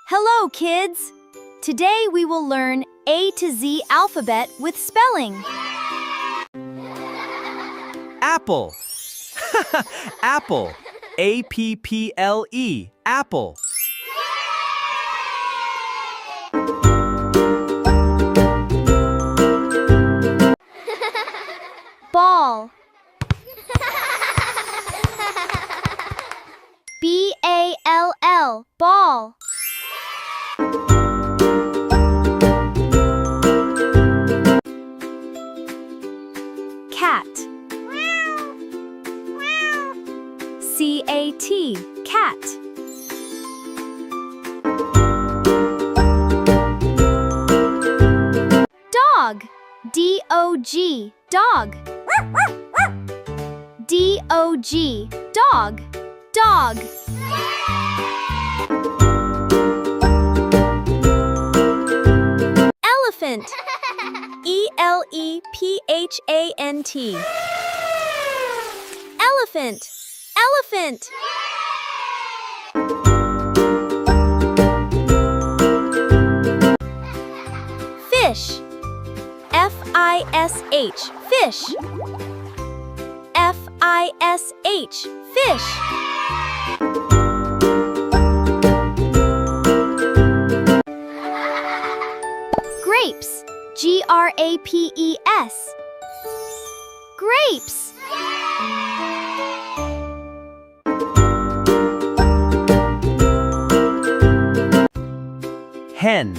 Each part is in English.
Hello, kids! Today we will learn A to Z alphabet with spelling. Apple. Apple. A-P-P-L-E. Apple. Ball. B-A-L-L. Ball. Cat. C-A-T. Cat. Dog. D-O-G. Dog. D-O-G. Dog. Dog. Elephant. E-L-E-P-H-A-N-T. Elephant. Elephant. Fish. F-I-S-H. Fish. F-I-S-H. Fish. Grapes. G-R-A-P-E-S. Grapes. Hen.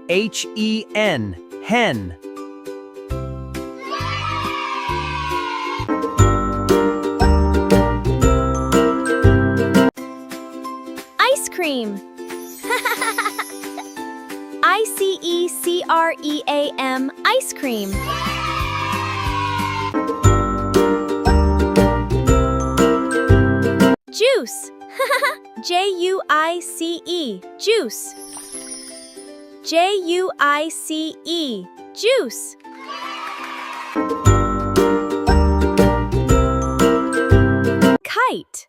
H-E-N. Hen. Ice cream. I-C-E-C-R-E-A-M. Ice cream. Juice. J-U-I-C-E. Juice. J-U-I-C-E. Juice. Kite.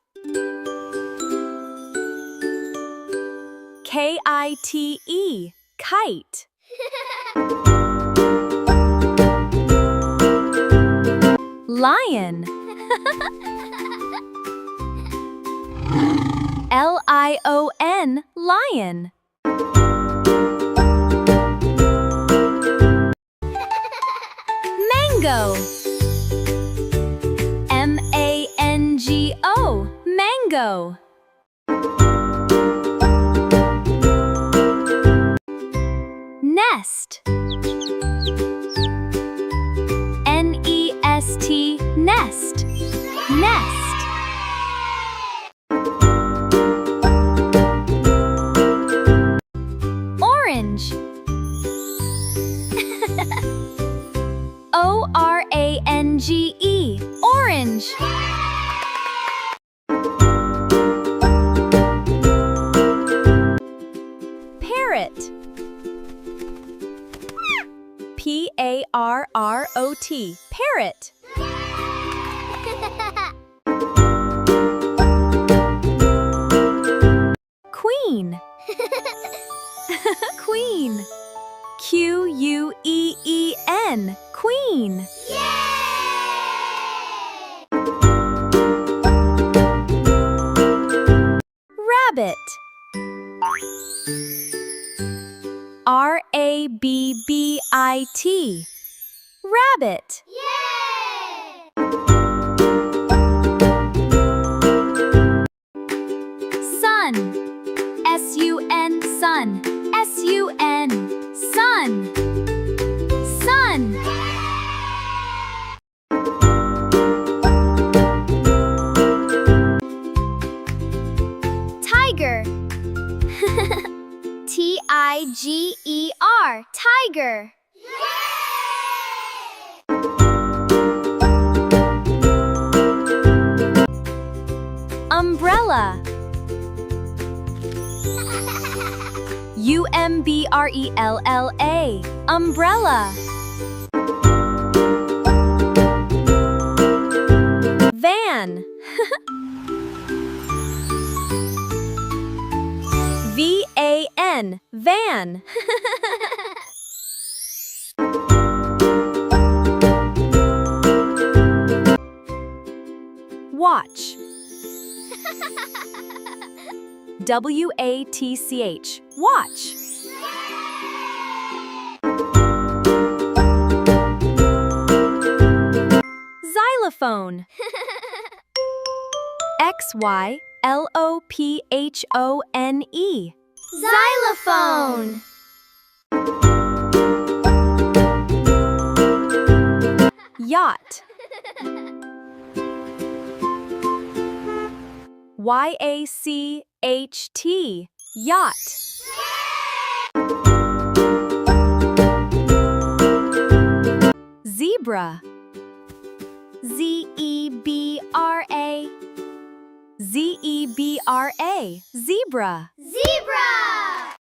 K-I-T-E. Kite. Lion. L-I-O-N. Lion. Mango. M-A-N-G-O. Mango. Nest. N-E-S-T. Nest. Nest. Orange. O-R-A-N-G-E. Orange. Parrot. P-A-R-R-O-T. Parrot. Queen. Queen. Q-U-E-E-N. Queen. Rabbit. R-A-B-B-I-T. Rabbit. Sun. S-U-N. Sun. S-U-N. Sun. Sun. Tiger. T-I-G-E-R. Tiger. Umbrella. U-M-B-R-E-L-L-A. Umbrella. Van. N, van. Watch. W-A-T-C-H, watch. Xylophone. X-Y-L-O-P-H-O-N-E. Xylophone. Yacht. Y-A-C-H-T, yacht. Zebra. Z-E-B-R-A. Z-E-B-R-A, zebra. Zebra.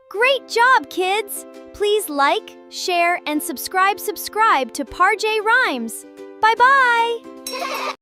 Great job, kids! Please like, share, and subscribe to Parjay Rhymes. Bye-bye!